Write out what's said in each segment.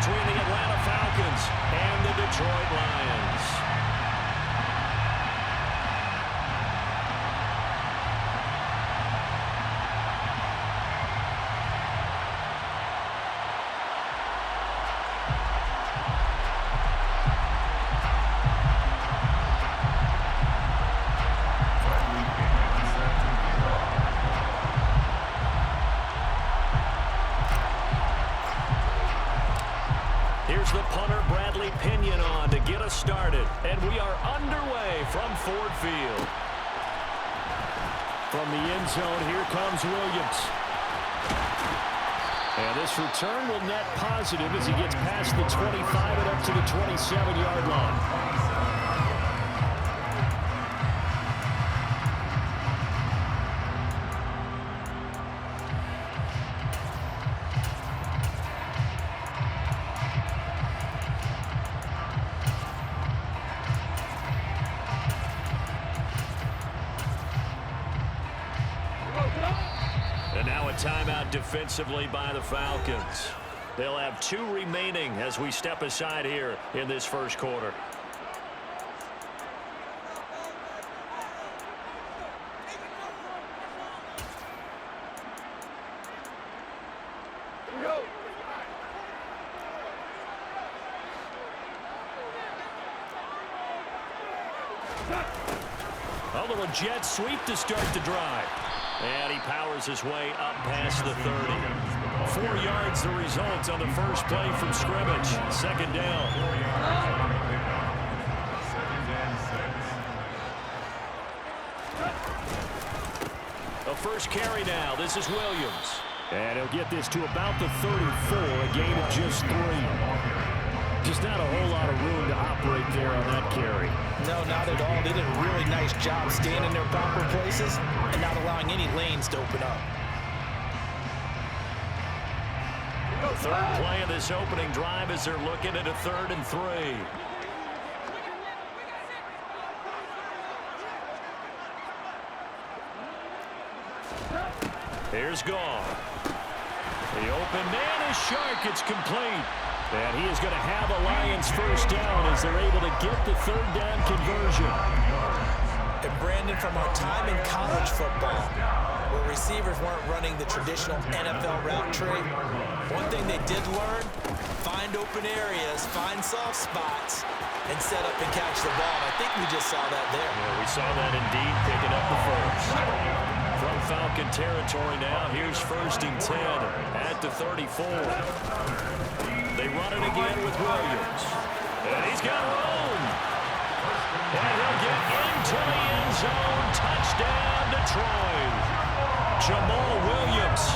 between the Atlanta Falcons and the Detroit Lions. Here's the punter, Bradley Pinion, on to get us started. And we are underway from Ford Field. From the end zone, here comes Williams. And this return will net positive as he gets past the 25 and up to the 27-yard line. And now a timeout defensively by the Falcons. They'll have 2 remaining as we step aside here in this first quarter. A little jet sweep to start the drive. And he powers his way up past the 30. 4 yards the result on the first play from scrimmage. Second down. A first carry now. This is Williams. And he'll get this to about the 34, a gain of just 3. Just not a whole lot of room to operate there on that carry. No, not at all. They did a really nice job staying in their proper places and not allowing any lanes to open up. Third play of this opening drive as they're looking at a 3rd and 3. Here's Goff. The open man is Shark. It's complete. And he is going to have a Lions first down as they're able to get the 3rd down conversion. And Brandon, from our time in college football, where receivers weren't running the traditional NFL route tree, one thing they did learn, find open areas, find soft spots, and set up and catch the ball. I think we just saw that there. Yeah, we saw that indeed, picking up the first. From Falcon territory now, here's 1st and 10 at the 34. They run it again with Williams. And he's got room. And he'll get into the end zone. Touchdown, Detroit. Jamal Williams,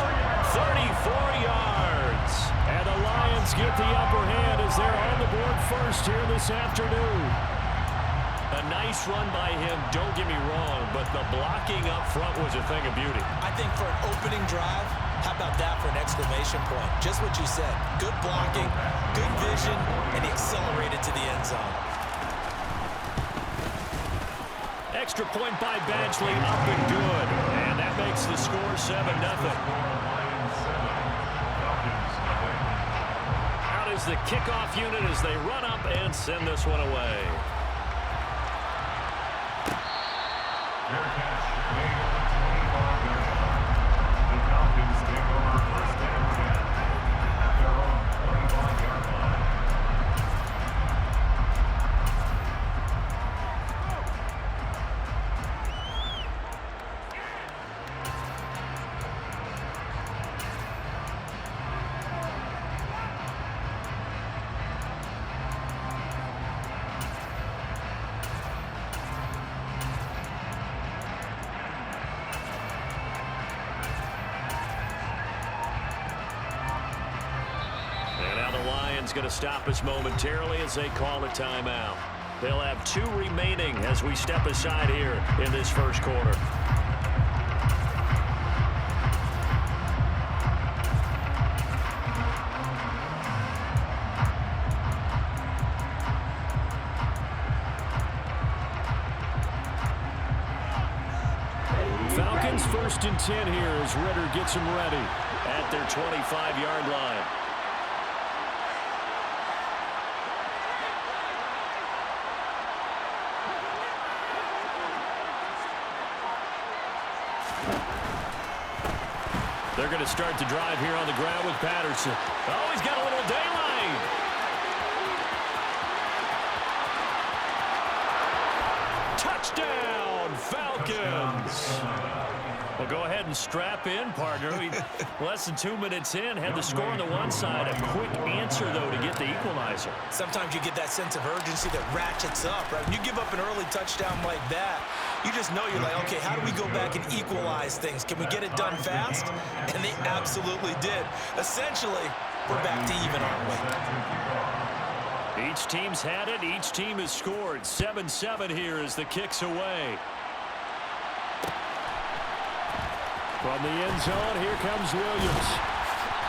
34 yards. And the Lions get the upper hand as they're on the board first here this afternoon. A nice run by him, don't get me wrong, but the blocking up front was a thing of beauty. I think for an opening drive, how about that for an exclamation point? Just what you said. Good blocking, good vision, and he accelerated to the end zone. Extra point by Badgley, up and good. And that makes the score 7-0. Out is the kickoff unit as they run up and send this one away. Going to stop us momentarily as they call a timeout. They'll have 2 remaining as we step aside here in this first quarter. Falcons 1st and 10 here as Ritter gets them ready at their 25-yard line. They're going to start the drive here on the ground with Patterson. Oh, he's got a little daylight. Touchdown, Falcons. Well, go ahead and strap in, partner. Less than 2 minutes in, had the score on the one side. A quick answer, though, to get the equalizer. Sometimes you get that sense of urgency that ratchets up, right? When you give up an early touchdown like that, you just know you're like, okay, how do we go back and equalize things? Can we get it done fast? And they absolutely did. Essentially, we're back to even, aren't we? Each team's had it. Each team has scored. 7-7 here as the kick's away. From the end zone, here comes Williams.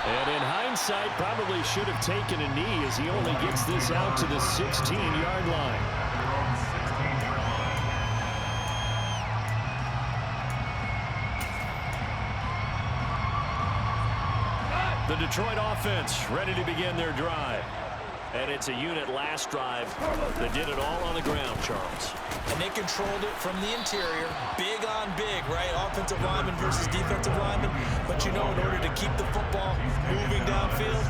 And in hindsight, probably should have taken a knee as he only gets this out to the 16-yard line. The Detroit offense ready to begin their drive. And it's a unit last drive that did it all on the ground, Charles. And they controlled it from the interior. Big on big, right? Offensive lineman versus defensive lineman. But you know, in order to keep the football moving downfield,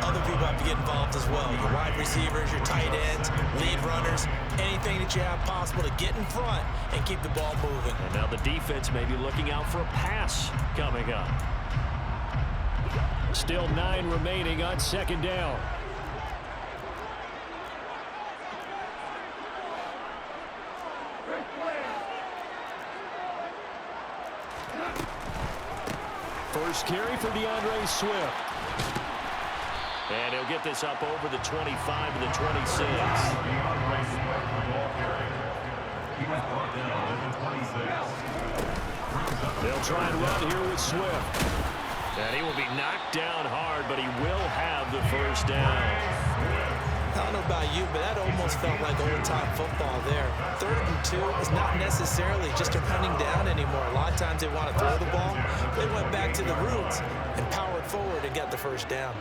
other people have to get involved as well. Your wide receivers, your tight ends, lead runners, anything that you have possible to get in front and keep the ball moving. And now the defense may be looking out for a pass coming up. Still 9 remaining on second down. First carry for DeAndre Swift. And he'll get this up over the 25 to the 26. They'll try and run here with Swift. And he will be knocked down hard, but he will have the first down. I don't know about you, but that almost felt like old-time football there. 3rd and 2 is not necessarily just a running down anymore. A lot of times they want to throw the ball. They went back to the roots and powered forward and got the first down.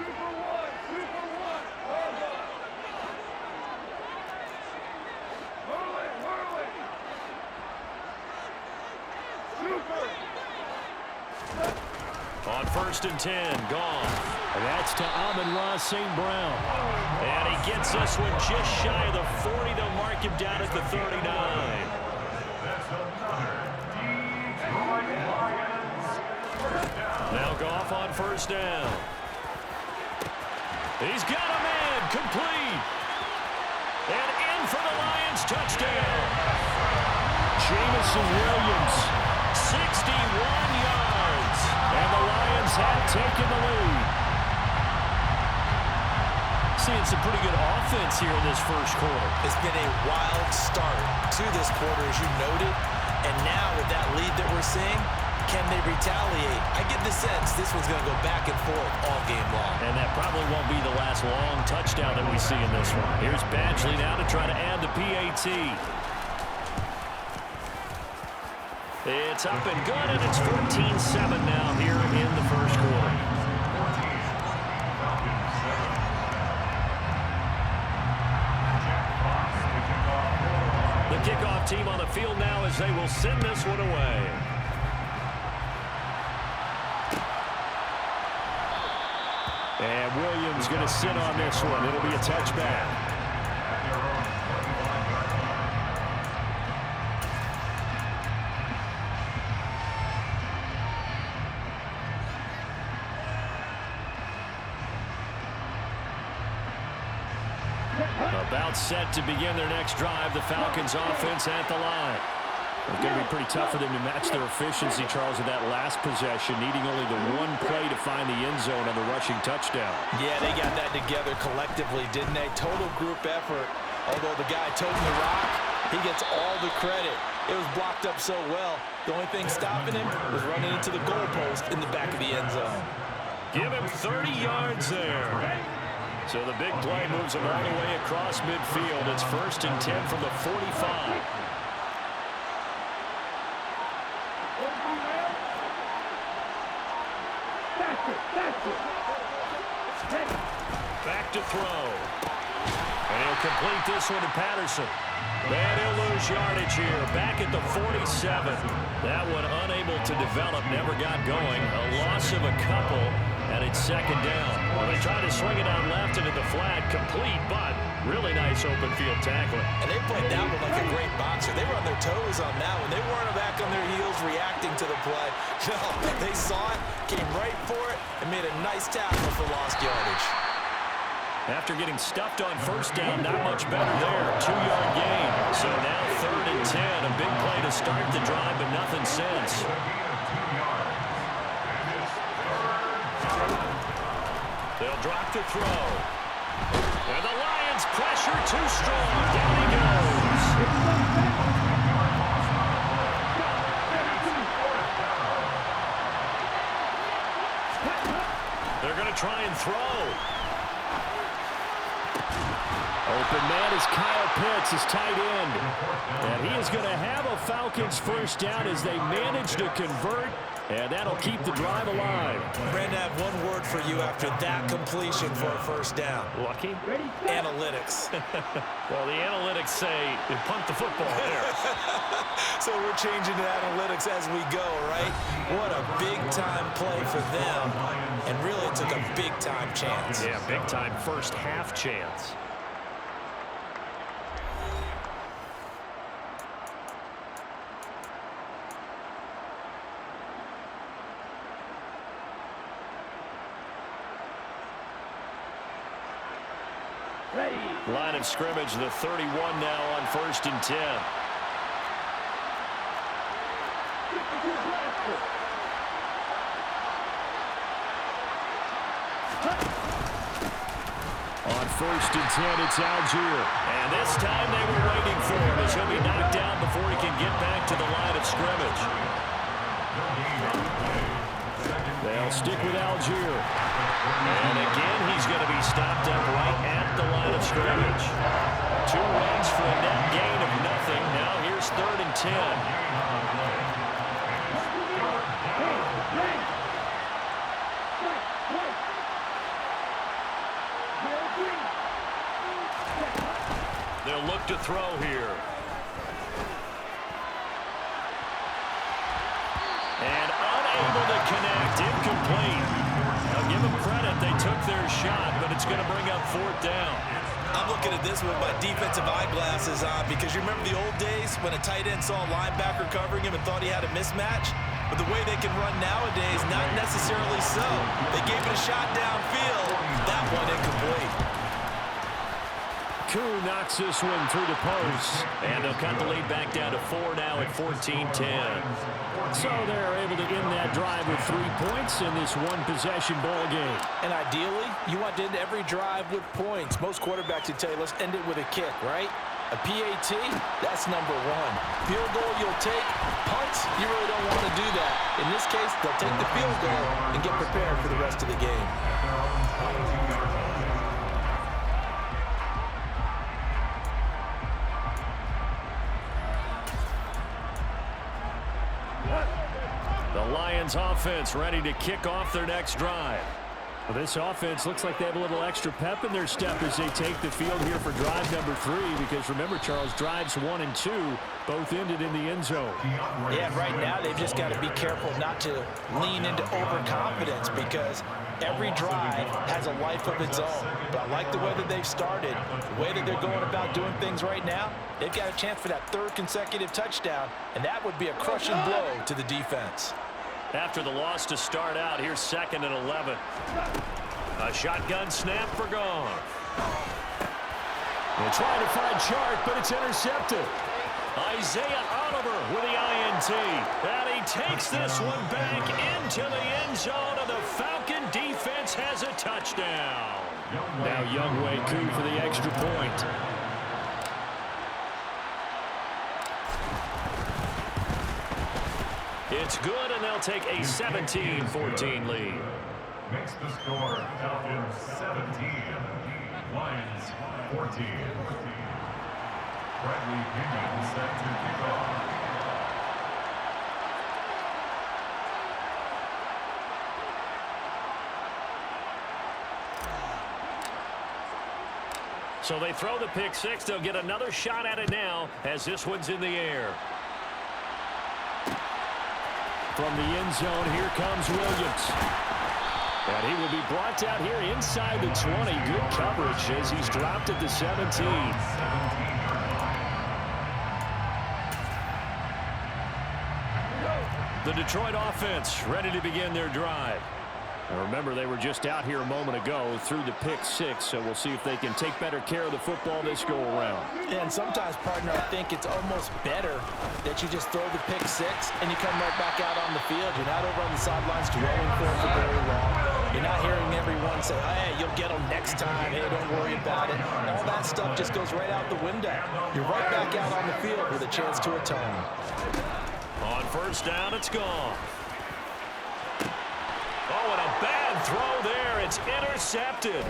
On 1st and 10, gone. And that's to Amon-Ra St. Brown. And he gets this one just shy of the 40. They'll mark him down at the 39. Now Goff on 1st down. He's got a man, complete. And in for the Lions, touchdown. Jamison Williams, 61 yards. And the Lions have taken the lead. Seeing some pretty good offense here in this first quarter. It's been a wild start to this quarter, as you noted. And now with that lead that we're seeing, can they retaliate? I get the sense this one's going to go back and forth all game long. And that probably won't be the last long touchdown that we see in this one. Here's Badgley now to try to add the PAT. It's up and good, and it's 14-7 now here in the first quarter. The kickoff team on the field now as they will send this one away. And Williams going to sit on this one. It'll be a touchback. About set to begin their next drive. The Falcons offense at the line. It's going to be pretty tough for them to match their efficiency, Charles, with that last possession, needing only the one play to find the end zone on the rushing touchdown. Yeah, they got that together collectively, didn't they? Total group effort. Although the guy toting the rock, he gets all the credit. It was blocked up so well. The only thing stopping him was running into the goalpost in the back of the end zone. Give him 30 yards there. So the big play moves him all the way across midfield. It's 1st and 10 from the 45. Back to throw. And he'll will complete this one to Patterson. And he'll lose yardage here. Back at the 47. That one unable to develop, never got going. A loss of a couple, and it's second down. Well, they try to swing it out left into the flat, complete, but really nice open field tackling. And they played that one like a great boxer. They were on their toes on that one. They weren't back on their heels reacting to the play. No, they saw it, came right for it, and made a nice tackle for lost yardage. After getting stuffed on first down, not much better there. 2-yard gain. So now 3rd and 10. A big play to start the drive, but nothing since. They'll drop the throw. And the Lions pressure too strong. Down he goes. They're going to try and throw. Open man is Kyle Pitts, his tight end. And he is going to have a Falcons first down as they manage to convert, and that'll keep the drive alive. Brandon, I have one word for you after that completion for a first down. Lucky? Analytics. Well, the analytics say punt the football there. So we're changing to analytics as we go, right? What a big-time play for them. And really took a big-time chance. Yeah, big-time first half chance. Line of scrimmage, the 31 now on 1st and 10. On 1st and 10, it's Algier. And this time they were waiting for him as he'll be knocked down before he can get back to the line of scrimmage. They'll stick with Algier. And again, he's going to be stopped up right at the line of scrimmage. 2 runs for a net gain of nothing. Now here's 3rd and 10. They'll look to throw here. And unable to connect, incomplete. I'll give them credit, they took their shot, but it's going to bring up 4th down. I'm looking at this with my defensive eyeglasses on because you remember the old days when a tight end saw a linebacker covering him and thought he had a mismatch? But the way they can run nowadays, not necessarily so. They gave it a shot downfield. That one incomplete. Koo knocks this one through the post. And they'll cut the lead back down to 4 now at 14-10. So they're able to end that drive with 3 points in this one-possession ball game. And ideally, you want to end every drive with points. Most quarterbacks would tell you, let's end it with a kick, right? A PAT, that's number 1. Field goal you'll take. Punts, you really don't want to do that. In this case, they'll take the field goal and get prepared for the rest of the game. The Lions offense ready to kick off their next drive. Well, this offense looks like they have a little extra pep in their step as they take the field here for drive number 3, because remember, Charles, drives 1 and 2 both ended in the end zone. Yeah, right now they've just got to be careful not to lean into overconfidence because every drive has a life of its own. But I like the way that they've started, the way that they're going about doing things right now. They've got a chance for that 3rd consecutive touchdown, and that would be a crushing blow to the defense. After the loss to start out, here's 2nd and 11. A shotgun snap for Goff. They're trying to find Chark, but it's intercepted. Isaiah Oliver with the INT. And he takes this one back into the end zone, and the Falcon defense has a touchdown. Now Younghoe Koo for the extra point. It's good, and they'll take a 17-14 lead. Makes the score Falcons 17, Lions 14. Bradley Pinion set to kick off. So they throw the pick six. They'll get another shot at it now as this one's in the air. From the end zone, here comes Williams. And he will be brought down here inside the 20. Good coverage as he's dropped at the 17. The Detroit offense ready to begin their drive. Now remember, they were just out here a moment ago through the pick six, so we'll see if they can take better care of the football this go-around. Yeah, and sometimes, partner, I think it's almost better that you just throw the pick six and you come right back out on the field. You're not over on the sidelines dwelling for it for very long. You're not hearing everyone say, hey, you'll get them next time. Hey, don't worry about it. All that stuff just goes right out the window. You're right back out on the field with a chance to atone. On first down, it's gone. Oh, and a bad throw there. It's intercepted.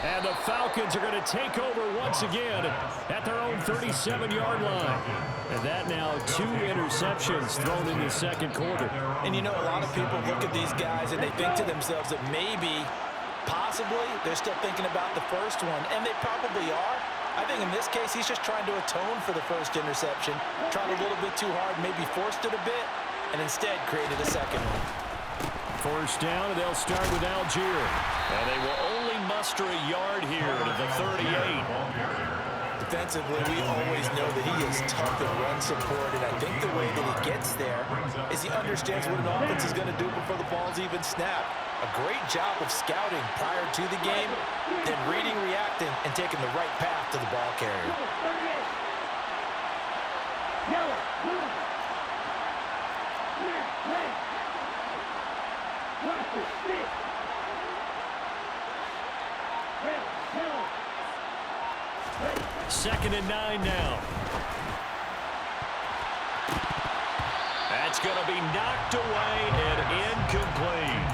And the Falcons are going to take over once again at their own 37-yard line. And that now 2 interceptions thrown in the second quarter. And you know, a lot of people look at these guys and they think to themselves that maybe, possibly, they're still thinking about the first one. And they probably are. I think in this case, he's just trying to atone for the first interception. Tried a little bit too hard, maybe forced it a bit, and instead created a second one. First down, and they'll start with Algier. And they will only muster a yard here to the 38. Defensively, we always know that he is tough in run support, and I think the way that he gets there is he understands what an offense is going to do before the ball's even snapped. A great job of scouting prior to the game, then reading, reacting, and taking the right path to the ball carrier. Second and 9 now. That's going to be knocked away and incomplete.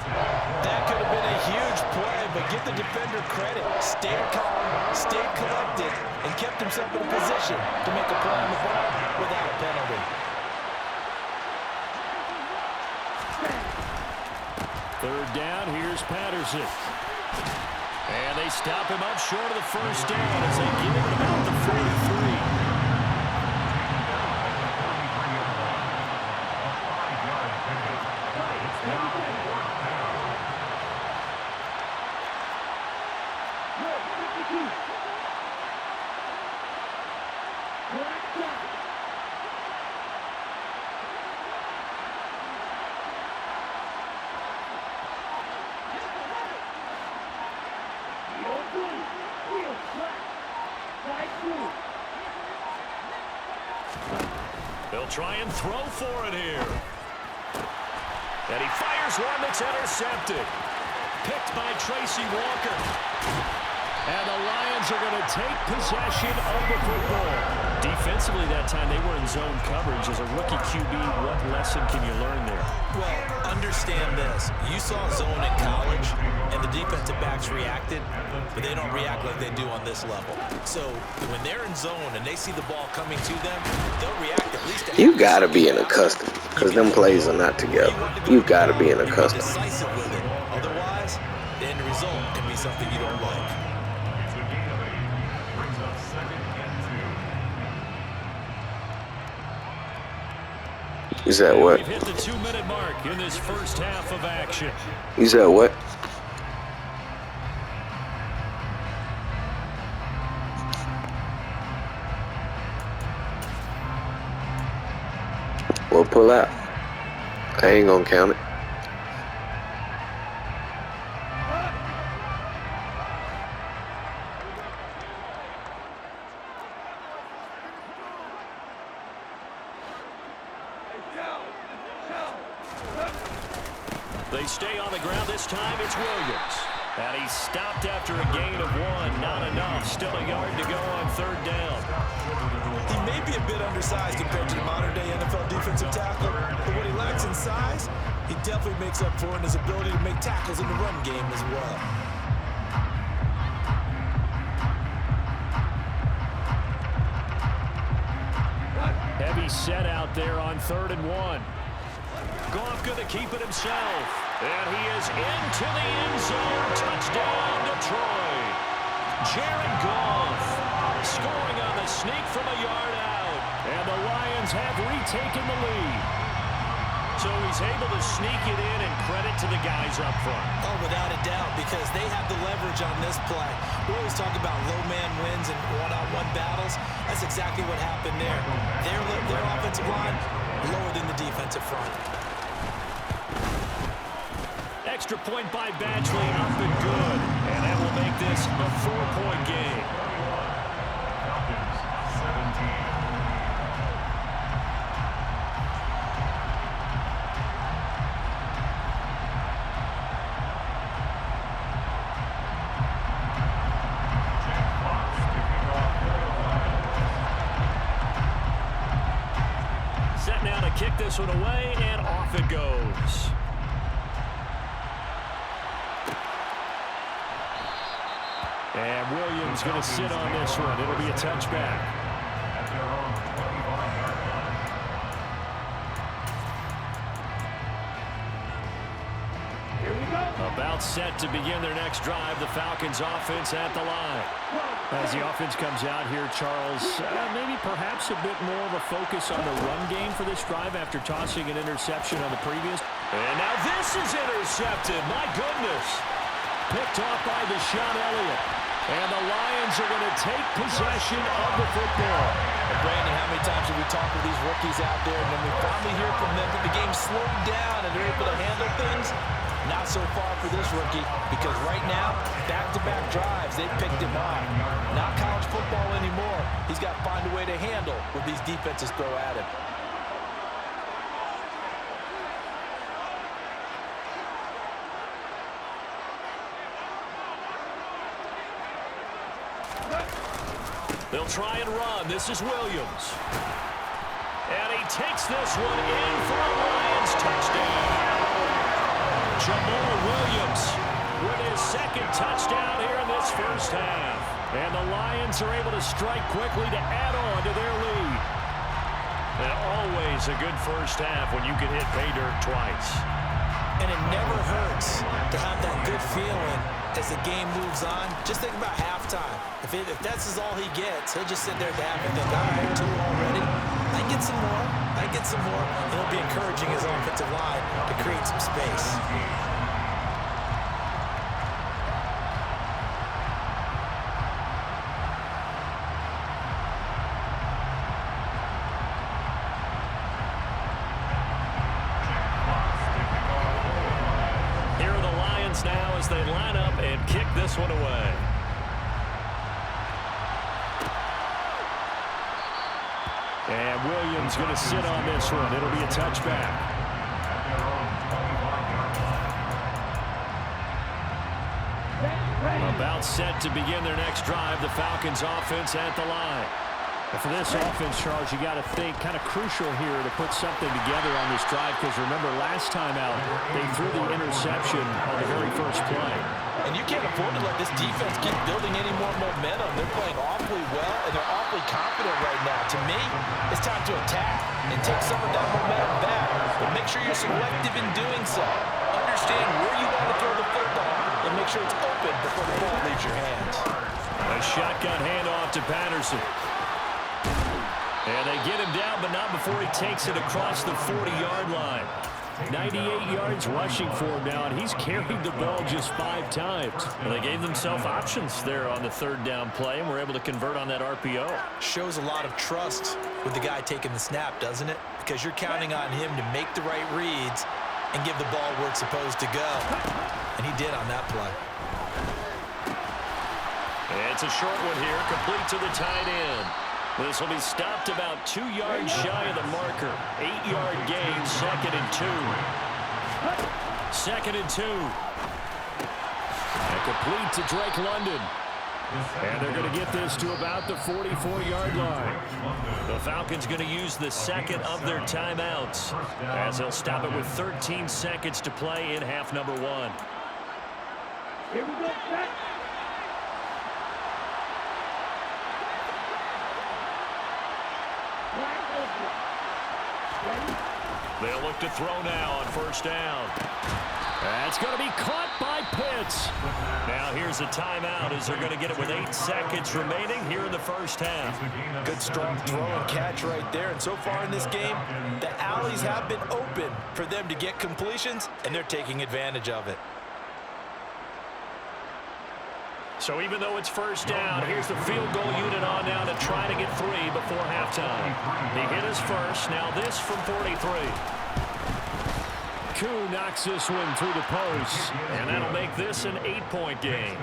That could have been a huge play, but give the defender credit. Stayed calm, stayed collected, and kept himself in a position to make a play on the ball without a penalty. Third down, here's Patterson. And they stop him up short of the first down as they give him about the 43. They'll try and throw for it here. And he fires one that's intercepted. Picked by Tracy Walker. And the Lions are going to take possession of the football. Defensively that time, they were in zone coverage. As a rookie QB, what lesson can you learn there? Well, understand this. You saw zone in college, and the defensive backs reacted, but they don't react like they do on this level. So when they're in zone and they see the ball coming to them, they'll react at least. You got to be in a custom, because them plays are not together. You got to be in a custom. Decisive with it. Otherwise, the end result can be something you don't like. You said what? We've hit the 2-minute mark in this first half of action. You said what? Well, pull out. I ain't gonna count it. They stay on the ground. This time it's Williams. And he's stopped after a gain of 1. Not enough. Still a yard to go on third down. He may be a bit undersized compared to the modern-day NFL defensive tackle, but what he lacks in size, he definitely makes up for in his ability to make tackles in the run game as well. Heavy set out there on 3rd and 1. Goff going to keep it himself. And he is into the end zone. Touchdown, Detroit. Falcons have retaken the lead. So he's able to sneak it in, and credit to the guys up front. Oh, without a doubt, because they have the leverage on this play. We always talk about low man wins and one-on-one battles. That's exactly what happened there. Their offensive line, lower than the defensive front. Extra point by Badgley, up and good. And that will make this a 4-point game. Falcons 17. Set now to kick this one away, and off it goes. And Williams going to sit on this one. It'll be a touchback. At their own 25-yard line. About set to begin their next drive. The Falcons offense at the line. As the offense comes out here, Charles, maybe perhaps a bit more of a focus on the run game for this drive after tossing an interception on the previous. And now this is intercepted. My goodness. Picked off by Deshaun Elliott. And the Lions are going to take possession of the football. And Brandon, how many times have we talked with these rookies out there, and then we finally hear from them that the game slowed down and they're able to handle things? Not so far for this rookie, because right now, back-to-back drives, they picked him up. Not college football anymore. He's got to find a way to handle what these defenses throw at him. They'll try and run. This is Williams. And he takes this one in for a Lions touchdown. Jamal Williams with his second touchdown here in this first half. And the Lions are able to strike quickly to add on to their lead. And always a good first half when you can hit pay dirt twice. And it never hurts to have that good feeling as the game moves on. Just think about halftime. If that's all he gets, he'll just sit there at the half and think, all right, 2 already. I get some more. I get some more. And he'll be encouraging his offensive line to create some space. Here are the Lions now as they line up and kick this one away. And Williams going to sit on this one. It'll be a touchback. At their own 25-yard line. About set to begin their next drive. The Falcons offense at the line. And for this offense, Charles, you got to think kind of crucial here to put something together on this drive, because remember last time out they threw the interception on the very first play. And you can't afford to let this defense keep building any more momentum. They're playing awfully well, and they're awfully confident right now. To me, it's time to attack and take some of that momentum back. But make sure you're selective in doing so. Understand where you want to throw the football, and make sure it's open before the ball leaves your hands. A shotgun handoff to Patterson. And they get him down, but not before he takes it across the 40-yard line. 98 yards rushing for him now, and he's carried the ball just 5 times. Well, they gave themselves options there on the third down play, and were able to convert on that RPO. Shows a lot of trust with the guy taking the snap, doesn't it? Because you're counting on him to make the right reads and give the ball where it's supposed to go. And he did on that play. It's a short one here, complete to the tight end. This will be stopped about 2 yards shy of the marker. 8-yard gain, 2nd and 2. 2nd and 2. And complete to Drake London. And they're going to get this to about the 44-yard line. The Falcons going to use the second of their timeouts, as they'll stop it with 13 seconds to play in half number 1. Here we go, back. They'll look to throw now on first down. That's going to be caught by Pitts. Now here's a timeout as they're going to get it with 8 seconds remaining here in the first half. Good strong throw and catch right there. And so far in this game, the alleys have been open for them to get completions, and they're taking advantage of it. So even though it's first down, here's the field goal unit on now to try to get 3 before halftime. He hit his first. Now this from 43. Koo knocks this one through the post, and that'll make this an 8-point game.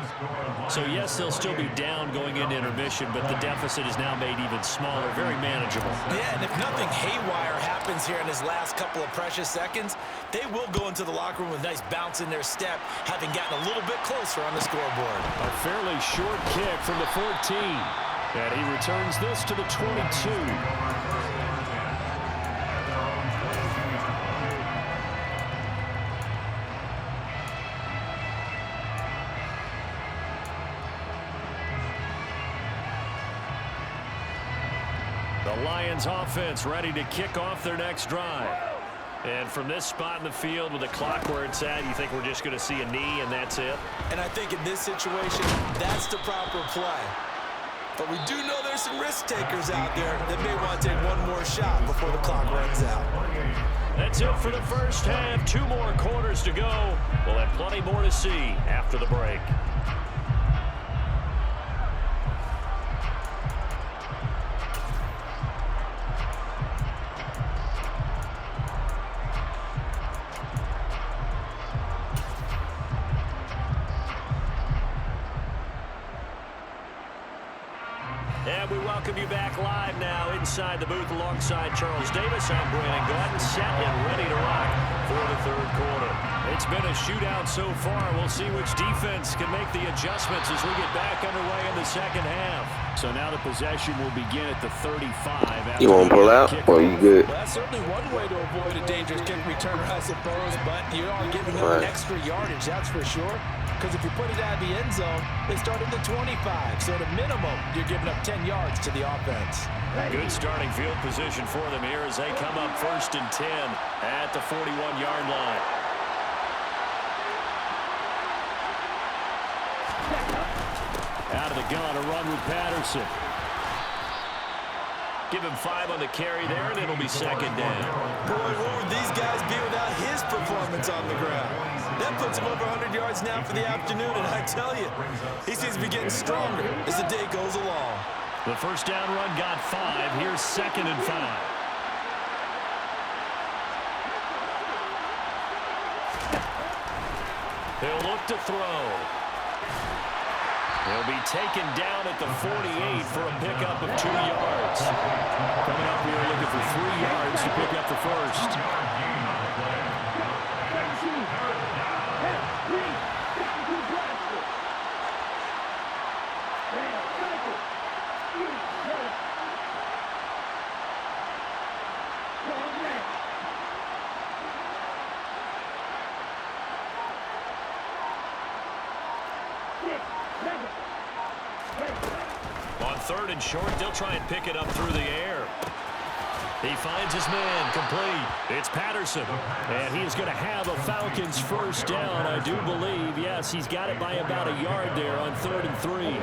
So, yes, they'll still be down going into intermission, but the deficit is now made even smaller, very manageable. Yeah, and if nothing haywire happens here in his last couple of precious seconds, they will go into the locker room with a nice bounce in their step, having gotten a little bit closer on the scoreboard. A fairly short kick from the 14, and he returns this to the 22. The Lions offense ready to kick off their next drive. And from this spot in the field with the clock where it's at, you think we're just going to see a knee and that's it? And I think in this situation, that's the proper play. But we do know there's some risk takers out there that may want to take one more shot before the clock runs out. That's it for the first half. 2 more quarters to go. We'll have plenty more to see after the break. And we welcome you back live now inside the booth alongside Charles Davis. I'm Brandon Gordon, set and ready to rock for the third quarter. It's been a shootout so far. We'll see which defense can make the adjustments as we get back underway in the second half. So now the possession will begin at the 35. You want to pull out or you good? Well, that's certainly one way to avoid a dangerous kick return, I suppose, but you are giving them extra yardage, that's for sure. Because if you put it out of the end zone, they start at the 25. So at a minimum, you're giving up 10 yards to the offense. Good starting field position for them here as they come up 1st and 10 at the 41-yard line. Out of the gun, a run with Patterson. Give him 5 on the carry there, and it'll be second down. Boy, what would these guys be without his performance on the ground? That puts him over 100 yards now for the afternoon, and I tell you, he seems to be getting stronger as the day goes along. The first down run got 5. Here's 2nd and 5. He'll look to throw. He'll be taken down at the 48 for a pickup of 2 yards. Coming up, we are looking for 3 yards to pick up the first. On 3rd and short, they'll try and pick it up through the air. He finds his man complete. It's Patterson, and he is going to have a Falcons first down, I do believe. Yes, he's got it by about a yard there on 3rd and 3.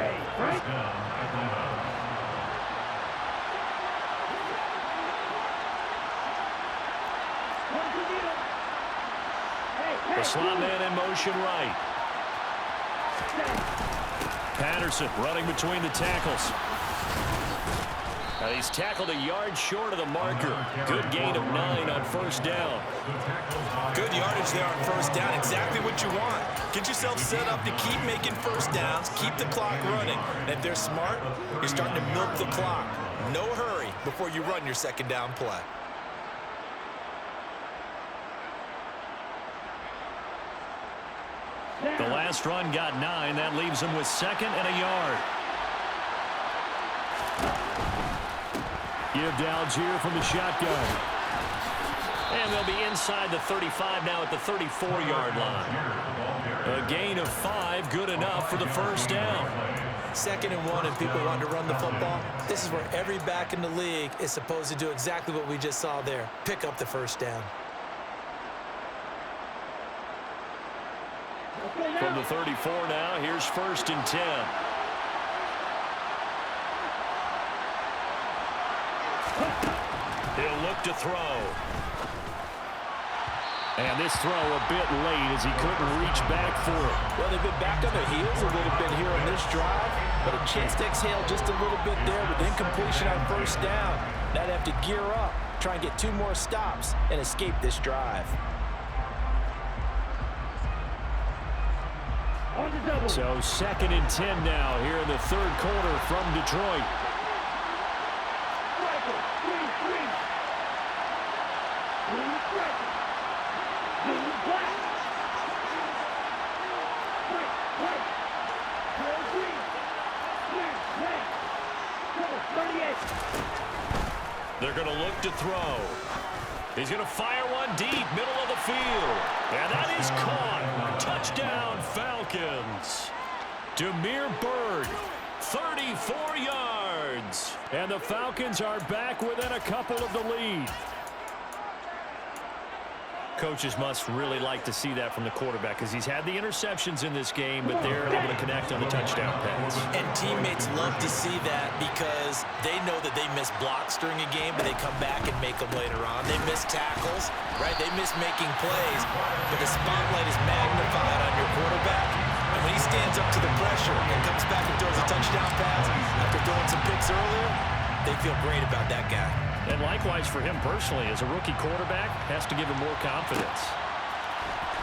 The slot man in motion right. Patterson running between the tackles. He's tackled a yard short of the marker. Good gain of 9 on first down. Good yardage there on first down. Exactly what you want. Get yourself set up to keep making first downs, keep the clock running. And if they're smart, you're starting to milk the clock. No hurry before you run your second down play. The last run got 9. That leaves him with 2nd and a yard. Give to Algier from the shotgun. And they'll be inside the 35 now at the 34-yard line. A gain of 5, good enough for the first down. 2nd and 1 and people want to run the football. This is where every back in the league is supposed to do exactly what we just saw there. Pick up the first down. 34 now. Here's 1st and 10. He'll look to throw. And this throw a bit late as he couldn't reach back for it. Well, they've been back on their heels a little bit here on this drive, but a chance to exhale just a little bit there with incompletion on 1st down. Now they have to gear up, try and get 2 more stops, and escape this drive. So 2nd and 10 now here in the 3rd quarter from Detroit. They're going to look to throw. He's going to fire one deep, middle of the field. And that is caught. Touchdown, Falcons. Demir Bird, 34 yards. And the Falcons are back within a couple of the lead. Coaches must really like to see that from the quarterback because he's had the interceptions in this game, but they're able to connect on the touchdown pass. And teammates love to see that because they know that they miss blocks during a game, but they come back and make them later on. They miss tackles, right? They miss making plays, but the spotlight is magnified on your quarterback. And when he stands up to the pressure and comes back and throws a touchdown pass after throwing some picks earlier, they feel great about that guy. And likewise for him personally, as a rookie quarterback, has to give him more confidence.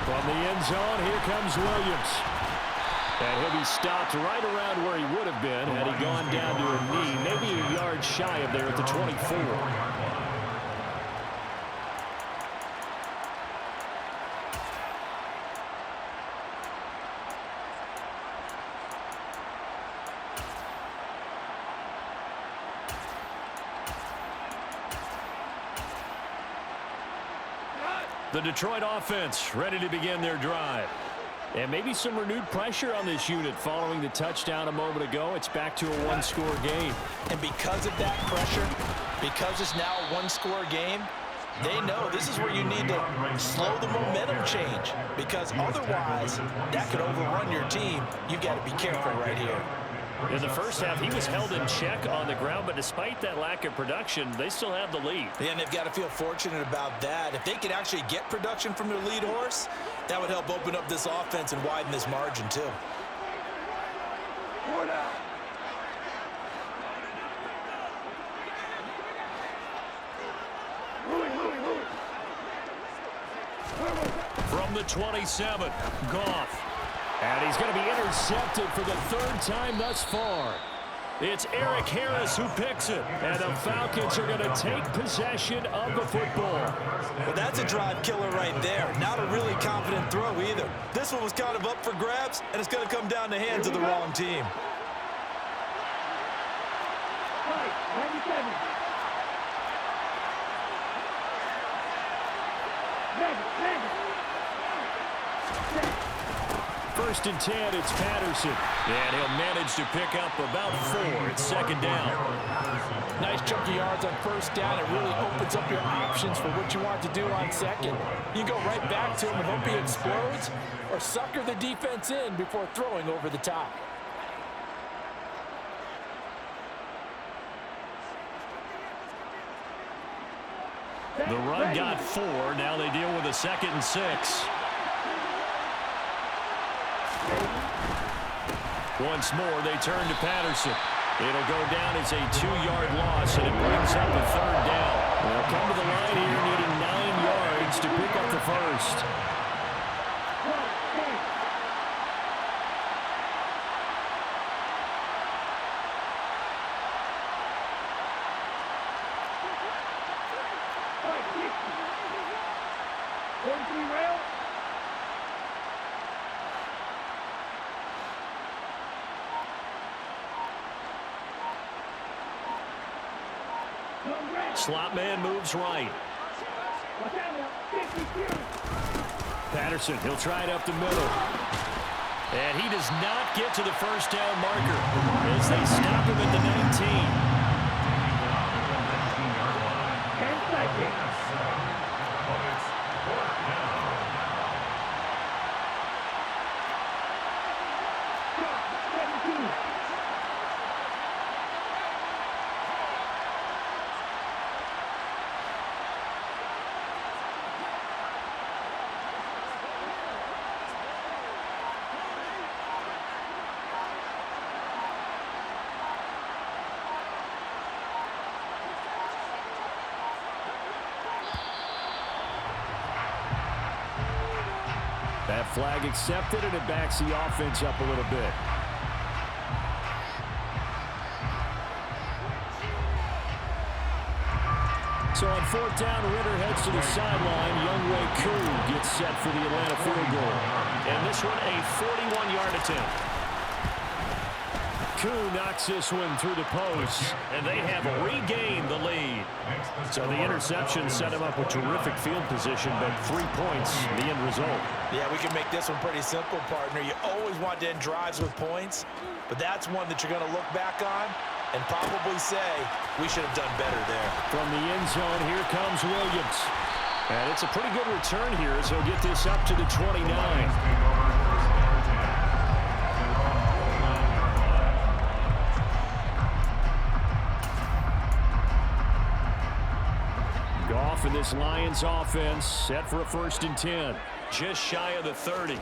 From the end zone, here comes Williams. And he'll be stopped right around where he would have been had he gone down to a knee, maybe a yard shy of there at the 24. The Detroit offense ready to begin their drive. And maybe some renewed pressure on this unit following the touchdown a moment ago. It's back to a one-score game. And because of that pressure, because it's now a one-score game, they know this is where you need to slow the momentum change. Because otherwise, that could overrun your team. You've got to be careful right here. In the first half, he was held in check on the ground, but despite that lack of production, they still have the lead. Yeah, and they've got to feel fortunate about that. If they could actually get production from their lead horse, that would help open up this offense and widen this margin, too. From the 27, Goff. And he's going to be intercepted for the 3rd time thus far. It's Eric Harris who picks it. And the Falcons are going to take possession of the football. Well, that's a drive killer right there. Not a really confident throw either. This one was kind of up for grabs, and it's going to come down the hands of the wrong team. First and 10, it's Patterson. And he'll manage to pick up about 4. It's 2nd down. Nice chunky yards on 1st down. It really opens up your options for what you want to do on 2nd. You go right back to him and hope he explodes, or sucker the defense in before throwing over the top. The run got 4. Now they deal with a 2nd and 6. Once more, they turn to Patterson. It'll go down as a 2-yard loss, and it brings up a 3rd down. They'll come to the line here needing 9 yards to pick up the first. Slot man moves right. Patterson, he'll try it up the middle. And he does not get to the 1st down marker as they stop him at the 19. 10 seconds. That flag accepted, and it backs the offense up a little bit. So on fourth down, Ritter heads to the sideline. Younghoe Koo gets set for the Atlanta field goal. And this one, a 41-yard attempt. Koo knocks this one through the post, and they have regained the lead. So the interception set him up with terrific field position, but 3 points, the end result. Yeah, we can make this one pretty simple, partner. You always want to end drives with points, but that's one that you're going to look back on and probably say, we should have done better there. From the end zone, here comes Williams. And it's a pretty good return here as he'll get this up to the 29. Goff in this Lions offense set for a 1st and 10. Just shy of the 30.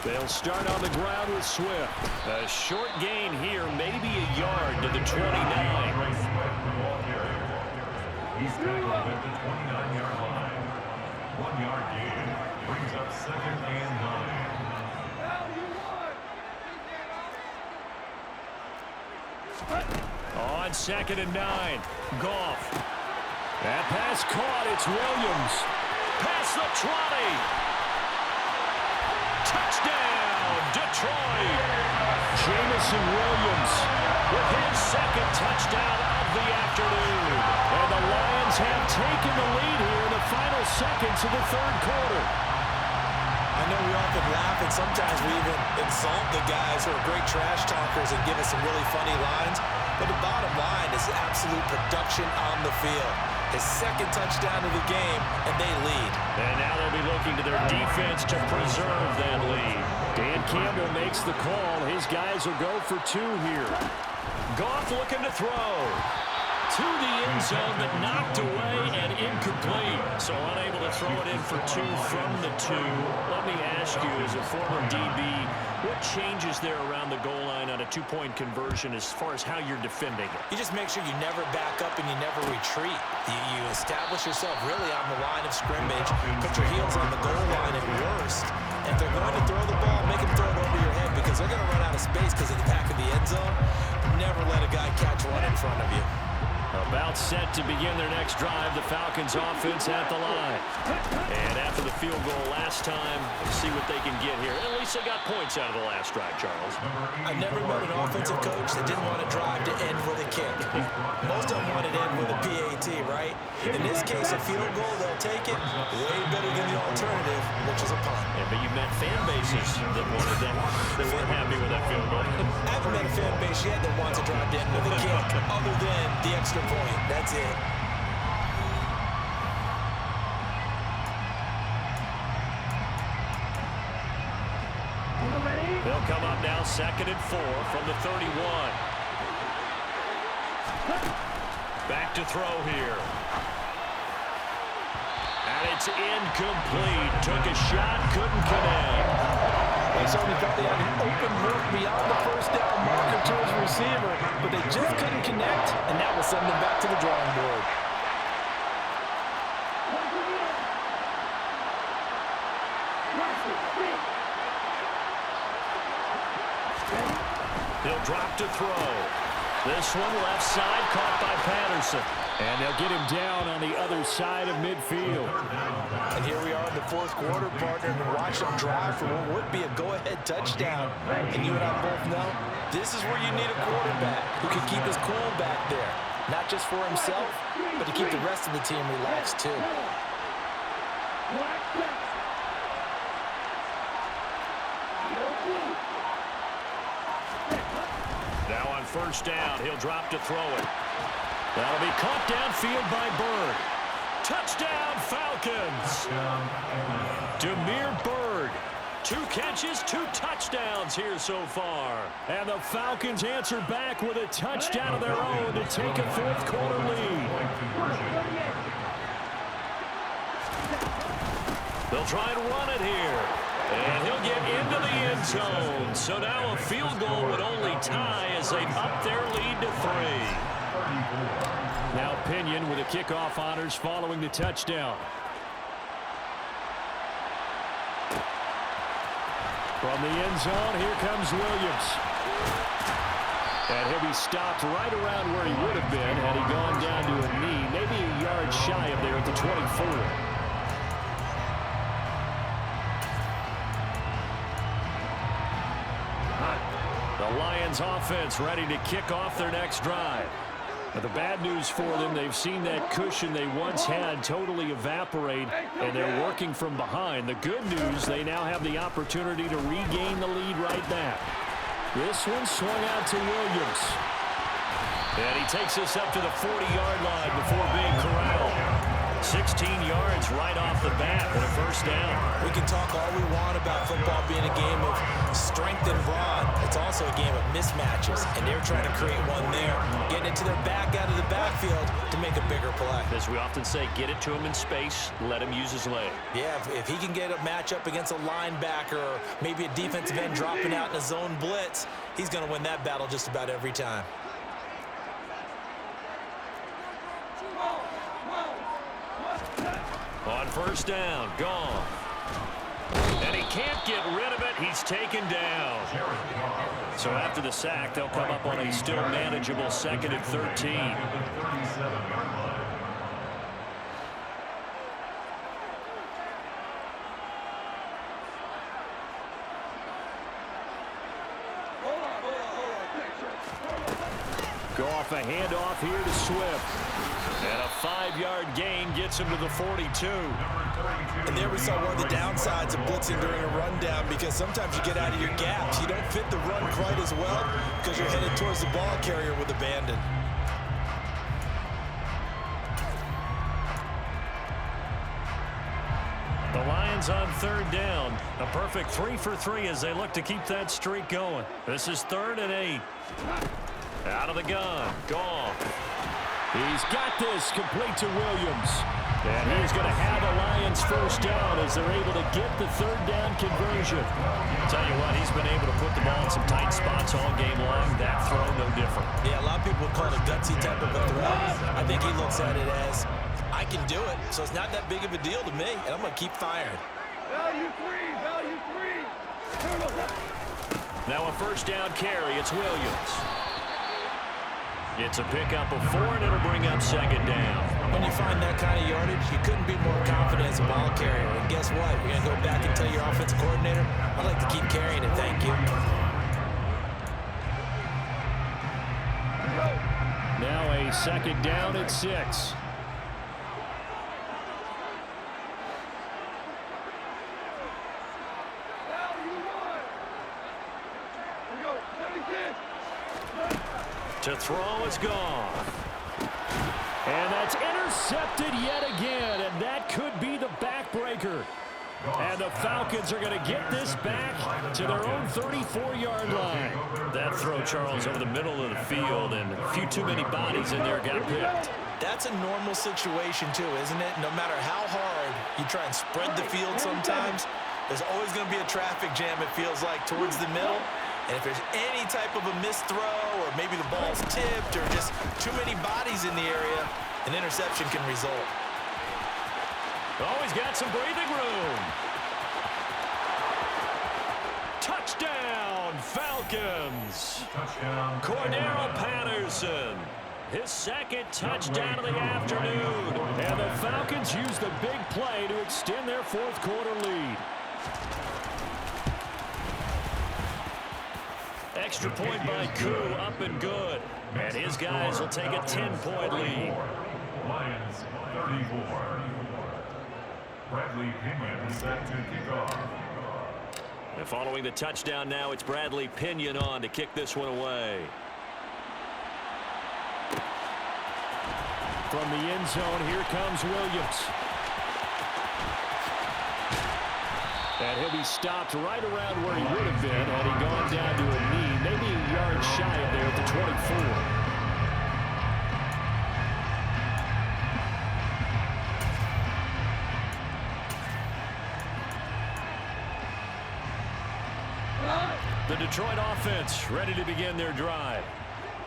They'll start on the ground with Swift. A short gain here, maybe a yard to the 29. He's tackled at the 29-yard line. 1 yard gain brings up 2nd and 9. On 2nd and 9, Goff. That pass caught, it's Williams. Past the 20. Touchdown, Detroit. Jamison Williams with his 2nd touchdown of the afternoon. And the Lions have taken the lead here in the final seconds of the 3rd quarter. I know we often laugh, and sometimes we even insult the guys who are great trash talkers and give us some really funny lines. But the bottom line is absolute production on the field. His 2nd touchdown of the game, and they lead. And now they'll be looking to their defense to preserve that lead. Dan Campbell makes the call. His guys will go for 2 here. Goff looking to throw. To the end zone, but knocked away and incomplete. So unable to throw it in for 2 from the 2. Let me ask you, as a former DB, what changes there around the goal line on a 2-point conversion as far as how you're defending it? You just make sure you never back up and you never retreat. You establish yourself really on the line of scrimmage, put your heels on the goal line at worst. And if they're going to throw the ball, make them throw it over your head because they're going to run out of space because of the back of the end zone. Never let a guy catch one in front of you. About set to begin their next drive, the Falcons offense at the line. And after the field goal last time, let's see what they can get here. At least they got points out of the last drive, Charles. I never met an offensive coach that didn't want a drive to end with a kick. Most of them want it to end with a PAT, right? In this case, a field goal, they'll take it way better than the alternative, which is a punt. Yeah, but you've met fan bases that wanted that, that weren't happy with that field goal. I haven't met a fan base yet that wants a drive to end with a kick, other than the extra point. That's it. They'll come up now 2nd and 4 from the 31. Back to throw here. And it's incomplete. Took a shot, couldn't connect. They certainly thought they had an open look beyond the 1st down marker to his receiver, but they just couldn't connect, and that will send them back to the drawing board. He'll drop to throw. This one left side caught by Patterson. And they'll get him down on the other side of midfield. And here we are in the 4th quarter, partner, and watch them drive for what would be a go-ahead touchdown. And you and I both know this is where you need a quarterback who can keep his cool back there. Not just for himself, but to keep the rest of the team relaxed too. Now on 1st down, he'll drop to throw it. That'll be caught downfield by Bird. Touchdown, Falcons! Damiere Byrd. 2 catches, 2 touchdowns here so far. And the Falcons answer back with a touchdown of their own to take a 4th quarter lead. They'll try and run it here. And he'll get into the end zone. So now a field goal would only tie as they up their lead to 3. Now Pinion with the kickoff honors following the touchdown. From the end zone, here comes Williams. And he'll be stopped right around where he would have been had he gone down to a knee, maybe a yard shy of there at the 24. The Lions offense ready to kick off their next drive. But the bad news for them, they've seen that cushion they once had totally evaporate, and they're working from behind. The good news, they now have the opportunity to regain the lead right back. This one swung out to Williams. And he takes us up to the 40-yard line before being corralled. 16 yards right off the bat and a first down. We can talk all we want about football being a game of strength and brawn. It's also a game of mismatches, and they're trying to create one there, getting it to their back out of the backfield to make a bigger play. As we often say, get it to him in space, let him use his leg. Yeah, if he can get a matchup against a linebacker or maybe a defensive end dropping out in a zone blitz, he's going to win that battle just about every time. On first down, gone. And he can't get rid of it. He's taken down. So after the sack, they'll come up on a still manageable 2nd and 13. Go off a handoff here to Swift. And a 5-yard gain gets him to the 42. And there we saw one of the downsides of blitzing during a rundown, because sometimes you get out of your gaps. You don't fit the run quite as well because you're headed towards the ball carrier with abandon. The Lions on 3rd down. A perfect 3 for 3 as they look to keep that streak going. This is 3rd and 8. Out of the gun. Gone. He's got this complete to Williams. And he's going to have a Lions first down as they're able to get the 3rd down conversion. Tell you what, he's been able to put the ball in some tight spots all game long. That throw, no different. Yeah, a lot of people would call it a gutsy type of a throw. I think he looks at it as, I can do it, so it's not that big of a deal to me, and I'm going to keep firing. Value three, value three. Now a first down carry, it's Williams. It's a pickup of 4, and it'll bring up 2nd down. When you find that kind of yardage, you couldn't be more confident as a ball carrier. And guess what? You're going to go back and tell your offensive coordinator, I'd like to keep carrying it, thank you. Now a 2nd down at 6. To throw is gone. And that's intercepted yet again, and that could be the backbreaker. And the Falcons are going to get this back to their own 34-yard line. That throw, Charles, over the middle of the field, and a few too many bodies in there got picked. That's a normal situation, too, isn't it? No matter how hard you try and spread the field sometimes, there's always going to be a traffic jam, it feels like, towards the middle. And if there's any type of a missed throw, or maybe the ball's tipped, or just too many bodies in the area, an interception can result. Always got some breathing room. Touchdown, Falcons. Touchdown. Cordero Patterson. His 2nd touchdown of the afternoon. And the Falcons use the big play to extend their 4th quarter lead. Extra point by Koo, up and good. And his guys will take a 10-point lead. Lions 34. Bradley Pinion set to kick off. And following the touchdown now, it's Bradley Pinion on to kick this one away. From the end zone, here comes Williams. And he'll be stopped right around where he would have been had he gone down to a knee, maybe a yard shy of there at the 24. The Detroit offense ready to begin their drive.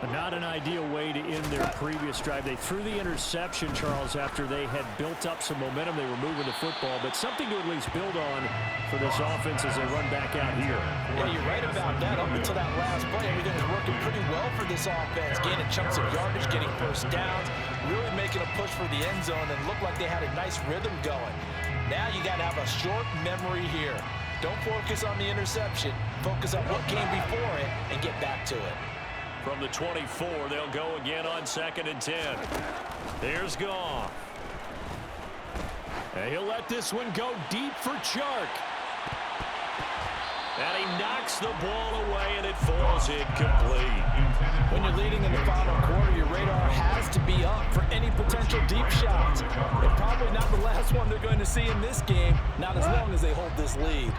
Not an ideal way to end their previous drive. They threw the interception, Charles, after they had built up some momentum. They were moving the football, but something to at least build on for this offense as they run back out here. Yeah, you're right about that. Up until that last play, everything was working pretty well for this offense. Gaining chunks of yardage, getting first downs, really making a push for the end zone, and looked like they had a nice rhythm going. Now you got to have a short memory here. Don't focus on the interception. Focus on what came before it and get back to it. From the 24, they'll go again on 2nd and 10. Here's Goff. And he'll let this one go deep for Chark. And he knocks the ball away, and it falls incomplete. When you're leading in the final quarter, your radar has to be up for any potential deep shots. And probably not the last one they're going to see in this game, not as long as they hold this lead.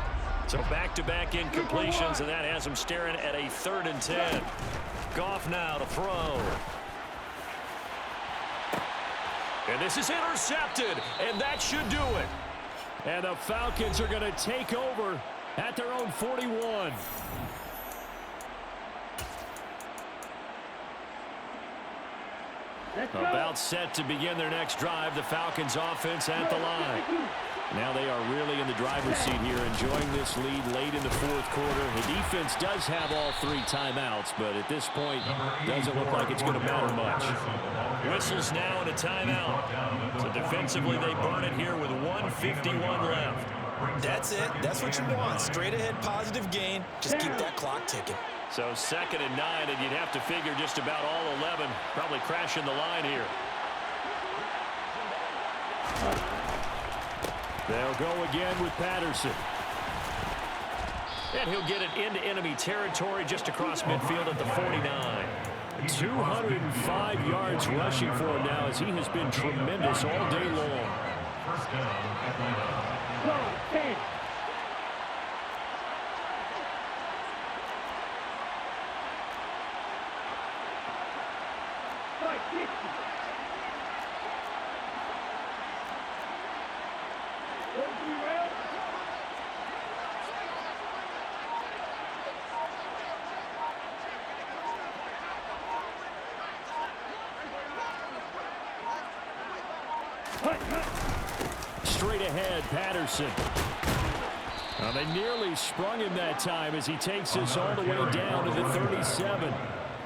So back-to-back incompletions, and that has them staring at a 3rd and 10. Goff now to throw. And this is intercepted, and that should do it. And the Falcons are going to take over at their own 41. About set to begin their next drive. The Falcons offense at the line. Now they are really in the driver's seat here, enjoying this lead late in the 4th quarter. The defense does have all 3 timeouts, but at this point, doesn't look like it's going to matter much. Whistles now and a timeout. So defensively, they burn it here with 1:51 left. That's it. That's what you want. Straight ahead, positive gain. Just keep that clock ticking. So 2nd and 9, and you'd have to figure just about all 11 probably crashing the line here. They'll go again with Patterson. And he'll get it into enemy territory just across midfield at the 49. 205 yards rushing for him now, as he has been tremendous all day long. First down at the line. Straight ahead, Patterson. They nearly sprung him that time as he takes this all the way down to the 37.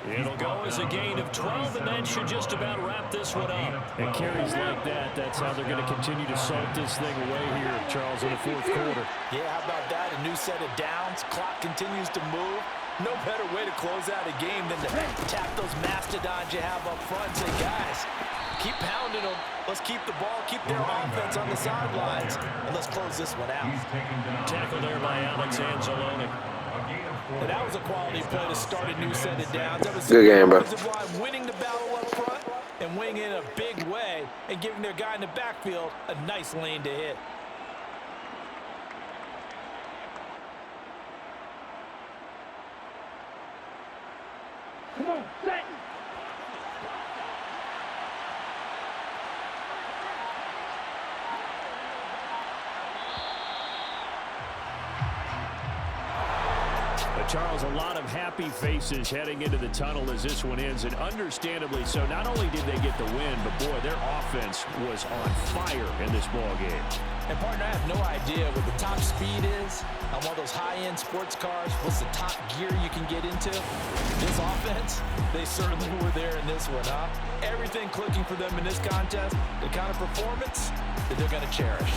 It'll go as a gain of 12, and that should just about wrap this one up. And carries like that, that's how they're going to continue to salt this thing away here, Charles, in the 4th quarter. Yeah, how about that? A new set of downs. Clock continues to move. No better way to close out a game than to tap those mastodons you have up front and say, guys, keep pounding them. Let's keep the ball, keep their offense on the sidelines, and let's close this one out. Tackle there by Alex Anzalone. And that was a quality play to start a new set of downs. That was good game, bro. Winning the battle up front and winning in a big way and giving their guy in the backfield a nice lane to hit. Come on, set. Charles, a lot of happy faces heading into the tunnel as this one ends, and understandably so. Not only did they get the win, but boy, their offense was on fire in this ball game. And partner, I have no idea what the top speed is on one of those high-end sports cars. What's the top gear you can get into? This offense, they certainly were there in this one, huh? Everything clicking for them in this contest, the kind of performance that they're going to cherish.